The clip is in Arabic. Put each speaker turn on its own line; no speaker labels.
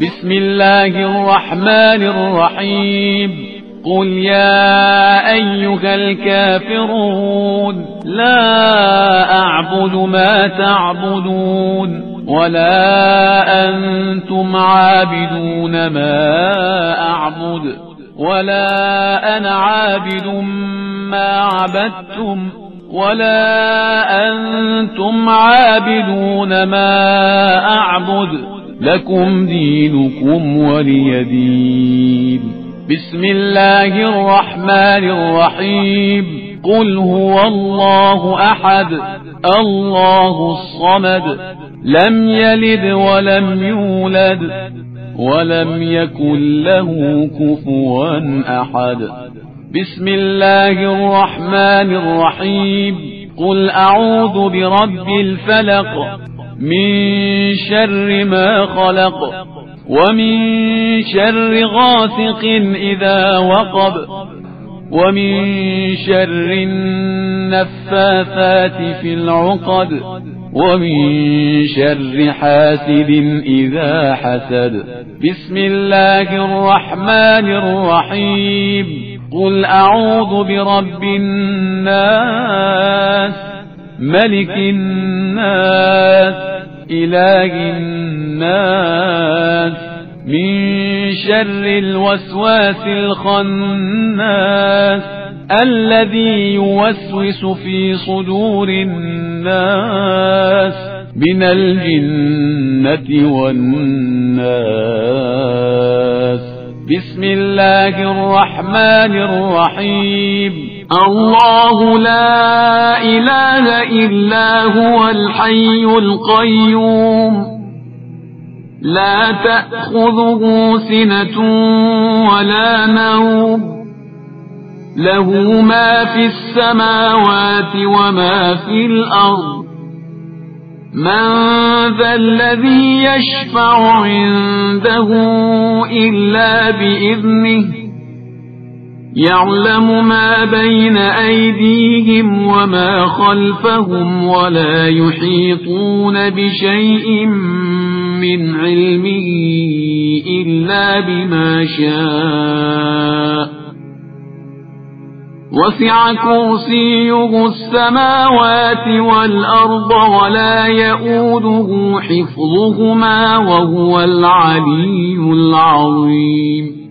بسم الله الرحمن الرحيم قل يا أيها الكافرون لا أعبد ما تعبدون ولا أنتم عابدون ما أعبد ولا أنا عابد ما عبدتم ولا أنتم عابدون ما أعبد لكم دينكم ولي دين. بسم الله الرحمن الرحيم قل هو الله أحد الله الصمد لم يلد ولم يولد ولم يكن له كفوا أحد. بسم الله الرحمن الرحيم قل أعوذ برب الفلق من شر ما خلق ومن شر غاسق إذا وقب ومن شر النفاثات في العقد ومن شر حاسد إذا حسد. بسم الله الرحمن الرحيم قل أعوذ برب الناس ملك الناس إله الناس من شر الوسواس الخناس الذي يوسوس في صدور الناس من الجنة والناس. بسم الله الرحمن الرحيم الله لا إله إلا هو الحي القيوم لا تأخذه سنة ولا نوم له ما في السماوات وما في الأرض من ذا الذي يشفع عنده إلا بإذنه يعلم ما بين أيديهم وما خلفهم ولا يحيطون بشيء من علمه إلا بما شاء وسع كرسيه السماوات والأرض ولا يؤوده حفظهما وهو العلي العظيم.